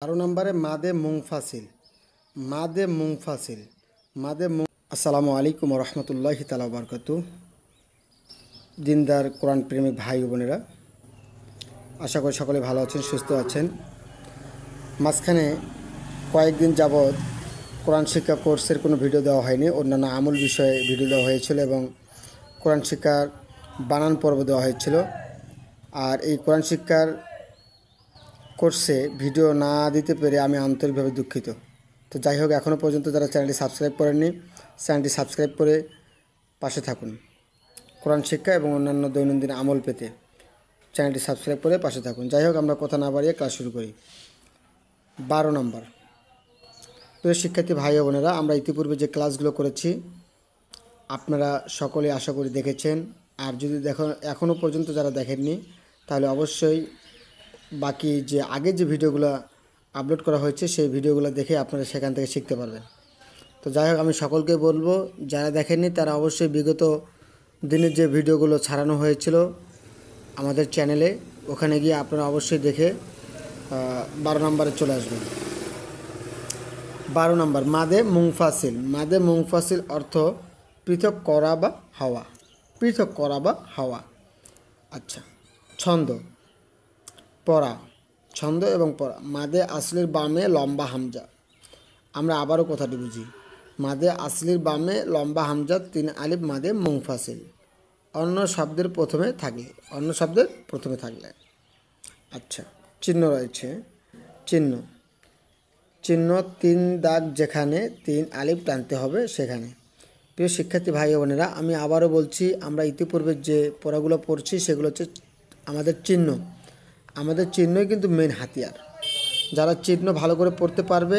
12 নম্বরে মাদে মুংফাসিল। মাদে মুংফাসিল মাদে মুং। আসসালামু আলাইকুম রহমতুল্লাহি তাআলা ওয়া বারাকাতুহু। দিনদার কোরআন প্রেমিক ভাই বোনেরা, আশা করি সকলে ভালো আছেন, সুস্থ আছেন। মাঝখানে কয়েকদিন যাবৎ কোরআন শিক্ষা কোর্সের কোনো ভিডিও দেওয়া হয়নি, অন্যান্য আমল বিষয়ে ভিডিও দেওয়া হয়েছিল এবং কোরআন শিক্ষার বানান পর্ব দেওয়া হয়েছিল। আর এই কোরআন শিক্ষার কোর্সে ভিডিও না দিতে পেরে আমি আন্তরিকভাবে দুঃখিত। তো যাই হোক, এখনও পর্যন্ত যারা চ্যানেলটি সাবস্ক্রাইব করেননি, চ্যানেলটি সাবস্ক্রাইব করে পাশে থাকুন। কোরআন শিক্ষা এবং অন্যান্য দৈনন্দিন আমল পেতে চ্যানেলটি সাবস্ক্রাইব করে পাশে থাকুন। যাই হোক, আমরা কথা না বাড়িয়ে ক্লাস শুরু করি। 12 নম্বর। প্রিয় শিক্ষার্থী ভাই ও বোনেরা, আমরা ইতিপূর্বে যে ক্লাসগুলো করেছি আপনারা সকলে আশা করি দেখেছেন। আর যদি এখনও পর্যন্ত যারা দেখেননি, তাহলে অবশ্যই বাকি যে আগে যে ভিডিওগুলো আপলোড করা হয়েছে সেই ভিডিওগুলো দেখে আপনারা সেখান থেকে শিখতে পারবেন। তো যাই হোক, আমি সকলকে বলবো যারা দেখেননি তারা অবশ্যই বিগত দিনের যে ভিডিওগুলো ছাড়ানো হয়েছিল আমাদের চ্যানেলে, ওখানে গিয়ে আপনারা অবশ্যই দেখে 12 নম্বরে চলে আসবেন। 12 নম্বর মাদে মুংফাসিল। মাদে মুংফাসিল অর্থ পৃথক করা বা হাওয়া। পৃথক করা বা হাওয়া। আচ্ছা, ছন্দ পড়া। ছন্দ এবং পড়া। মাদে আসলির বামে লম্বা হামজা। আমরা আবারও কথাটি বুঝি। মাদে আসলির বামে লম্বা হামজা 3 আলিফ মাদে মুংফাসিল। অন্য শব্দের প্রথমে থাকলে। আচ্ছা, চিহ্ন রয়েছে। চিহ্ন 3 দাগ যেখানে 3 আলিফ টানতে হবে সেখানে। প্রিয় শিক্ষার্থী ভাই বোনেরা, আমি আবারও বলছি, আমরা ইতিপূর্বে যে পড়াগুলো পড়ছি সেগুলো হচ্ছে আমাদের চিহ্ন। আমাদের চিহ্নই কিন্তু মেন হাতিয়ার। যারা চিহ্ন ভালো করে পড়তে পারবে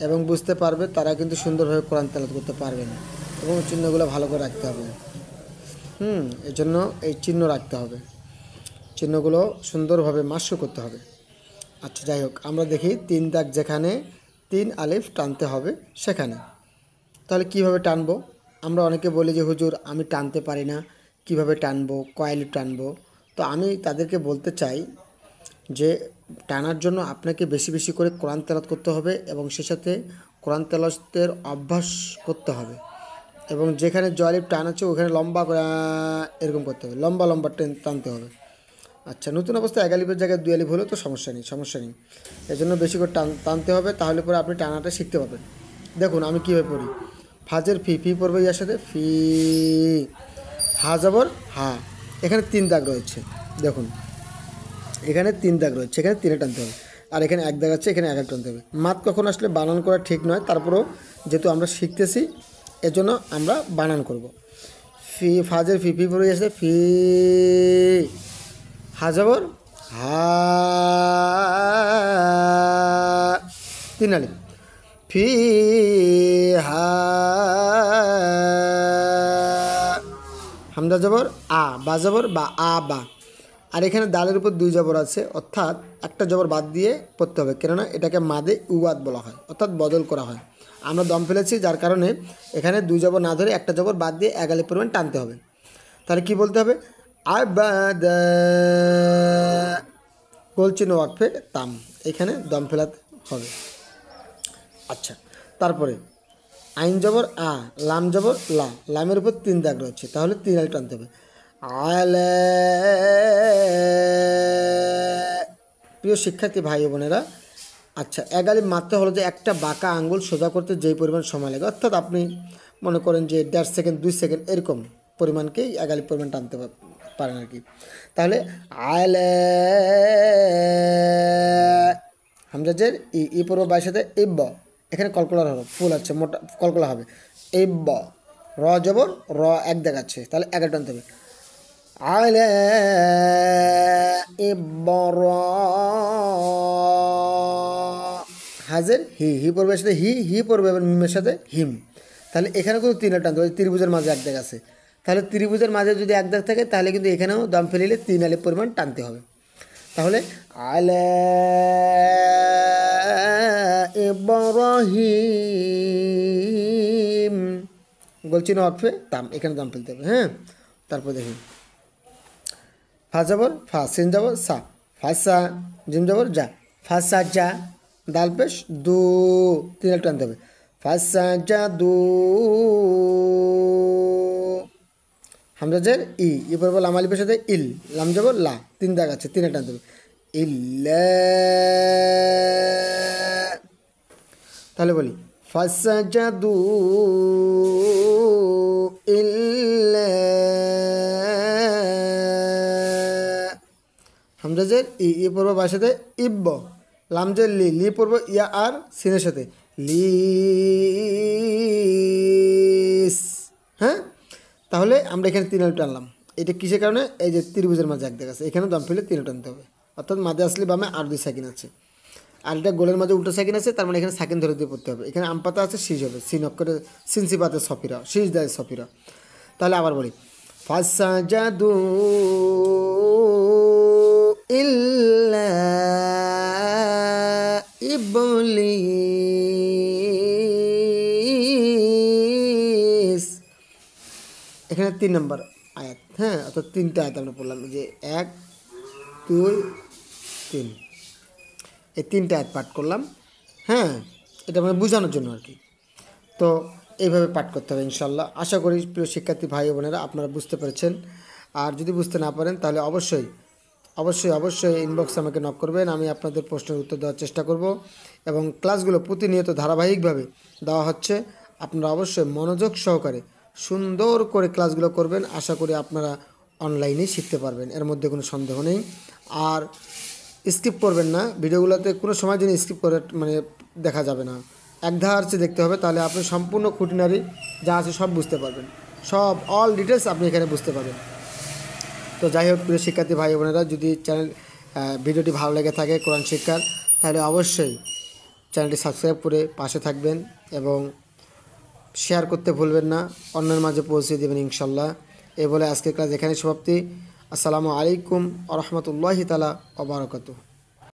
এবং বুঝতে পারবে তারা কিন্তু সুন্দরভাবে কোরআন তেলাওয়াত করতে পারবেন এবং চিহ্নগুলো ভালো করে রাখতে হবে। এজন্য এই চিহ্ন রাখতে হবে, চিহ্নগুলো সুন্দরভাবে মাস্য করতে হবে। আচ্ছা, যাই হোক, আমরা দেখি 3 দাগ যেখানে 3 আলিফ টানতে হবে সেখানে। তাহলে কিভাবে টানবো? আমরা অনেকে বলি যে হুজুর আমি টানতে পারি না, কিভাবে টানবো, কয় আলিফ টানবো? তো আমি তাদেরকে বলতে চাই যে টানার জন্য আপনাকে বেশি বেশি করে কোরআন তেলাওয়াত করতে হবে এবং সে সাথে কোরআন তেলাওয়াতের অভ্যাস করতে হবে। এবং যেখানে জয় আলিফ টান আছে ওখানে লম্বা করে এরকম করতে হবে, লম্বা লম্বা টানতে হবে। আচ্ছা, নতুন অবস্থায় 1 আলিফের জায়গায় 2 আলিফ হলেও তো সমস্যা নেই। এজন্য বেশি করে টানতে হবে, তাহলে পরে আপনি টানাটা শিখতে পারবেন। দেখুন আমি কীভাবে পড়ি। ফাজের ফি পড়বে ইয়ার সাথে ফি। হা জবর হা। এখানে 3 দাগ রয়েছে, দেখুন এখানে 3 দাগ রয়েছে, এখানে 3 টানতে হবে। আর এখানে 1 দাগ আছে, এখানে 1 টানতে হবে। মাত কখন আসলে বানান করা ঠিক নয়, তারপরেও যেহেতু আমরা শিখতেছি এজন্য আমরা বানান করব। ফি ফাজের ফি পড়বে ইয়ার সাথে ফি। হা জবর হা 3 আলিফ ফি হা। হামজা জবর আ, বা জবর বা আ বা। আর এখানে দালের উপর 2 জবর আছে, অর্থাৎ একটা জবর বাদ দিয়ে পড়তে হবে, কেননা এটাকে মাদে উয়াদ বলা হয়, অর্থাৎ বদল করা হয়। আমরা দম ফেলেছি, যার কারণে এখানে 2 জবর না ধরে একটা জবর বাদ দিয়ে 1 আলিফ পরিমাণ টানতে হবে। তাহলে কি বলতে হবে? আবাদা গোলচিহ্ন ওয়াকফে তাম, এখানে দম ফেলাতে হবে। আচ্ছা, তারপরে আইন জবর আ, লাম জবর লা। লামের উপর 3 দাগ রয়েছে, তাহলে 3 আলিফ টানতে হবে। আলা। প্রিয় শিক্ষার্থী ভাই বোনেরা, আচ্ছা, 1 আলিফ মারতে হলো যে একটা বাঁকা আঙ্গুল সোজা করতে যেই পরিমাণ সময় লাগে, অর্থাৎ আপনি মনে করেন যে 1.5 সেকেন্ড 2 সেকেন্ড এরকম পরিমাণকেই 1 আলিফ পরিমাণ টানতে পারেন আর কি। তাহলে আলা। হামজাজের ই পড়ব বাইয়ের সাথে ইব। এখানে কলকলার হবে, ফুল আছে, মোটা কলকলা হবে। ইব। র জবর র 1 দাগ আছে, তাহলে 1 টানতে হবে। আলা ইবর। হাজের হি পড়বে সাথে হি পড়বে এবং মিমের সাথে হিম। তাহলে এখানে কিন্তু 3 টানতে হবে। ত্রিভুজের মাঝে 1 দাগ আছে, তাহলে ত্রিভুজের মাঝে যদি 1 দাগ থাকে তাহলে কিন্তু এখানেও দম ফেলিলে 3 আলিফ পরিমাণ টানতে হবে। তাহলে আলা ইব্রাহিম গোলচিহ্ন ওয়াকফে তাম, এখানে দম ফেলতে হবে। তারপর দেখুন ফা জবর ফা, সিন জবর সা, ফাসা, জিম জবর যা, ফাসা যা। দাল পেশ দু, 3 আলিফ টানতে হবে। ফাসাজাদু, হামজা জের ই পড়বো লাম আলিফের সাথে ইল, লাম যাব লা, 3 দাগ আছে, 3 টানতে হবে। ইল্লা, তাহলে বলি ফাসাজাদু ইল্লা, হামজা জের ই পড়বো বার সাথে ইব্ব, লাম জের লি পড়বো ইয়া আর সিনের সাথে লিস। হ্যাঁ, তাহলে আমরা এখানে 3 আলিফ টানলাম। এটা কিসের কারণে? এই যে ত্রিভুজের মাঝে এক দেখ আছে, এখানে দম ফেলে 3 টানতে হবে, অর্থাৎ মাঝে আসলে বামে আর 2 সাকিন আছে, আর এটা গোলের মাঝে উল্টো সাকিন আছে, তার মানে এখানে সাকিন ধরে দিয়ে পড়তে হবে। এখানে আম পাতা আছে, শীষ হবে, সিন অক্ষরে সিনসি পাতে সফিরা, শীষ দেয় সফিরা। তাহলে আবার বলি ফাসাজাদু ইল্লা ইবলিস। এখানে 3 নম্বর আয়াত। হ্যাঁ, অর্থাৎ 3টা আয়াত আমরা পড়লাম, যে 1 2 3, এই 3টা আয়াত পাঠ করলাম। হ্যাঁ, এটা মানে বোঝানোর জন্য আর কি। তো এইভাবে পাঠ করতে হবে ইনশাল্লাহ। আশা করি প্রিয় শিক্ষার্থী ভাই বোনেরা আপনারা বুঝতে পেরেছেন। আর যদি বুঝতে না পারেন তাহলে অবশ্যই অবশ্যই অবশ্যই ইনবক্সে আমাকে নক করবেন, আমি আপনাদের প্রশ্নের উত্তর দেওয়ার চেষ্টা করব। এবং ক্লাসগুলো প্রতিনিয়ত ধারাবাহিকভাবে দেওয়া হচ্ছে, আপনারা অবশ্যই মনোযোগ সহকারে সুন্দর করে ক্লাসগুলো করবেন। আশা করি আপনারা অনলাইনেই শিখতে পারবেন, এর মধ্যে কোনো সন্দেহ নেই। আর স্কিপ করবেন না, ভিডিওগুলোতে কোনো সময় যেন স্কিপ করে মানে দেখা যাবে না, একধারচে দেখতে হবে, তাহলে আপনি সম্পূর্ণ খুঁটিনারি যা আছে সব বুঝতে পারবেন, সব অল ডিটেলস আপনি এখানে বুঝতে পারবেন। তো যাই হোক প্রিয় শিক্ষার্থী ভাই বোনেরা, যদি ভিডিওটি ভালো লেগে থাকে কোরআন শিক্ষার, তাহলে অবশ্যই চ্যানেলটি সাবস্ক্রাইব করে পাশে থাকবেন এবং শেয়ার করতে ভুলবেন না, অন্যের মাঝে পৌঁছে দেবেন ইনশাল্লাহ। এই বলে আজকের ক্লাস এখানে সমাপ্তি। আসসালামু আলাইকুম ওয়া রাহমাতুল্লাহি তাআলা ওয়া বারাকাতুহু।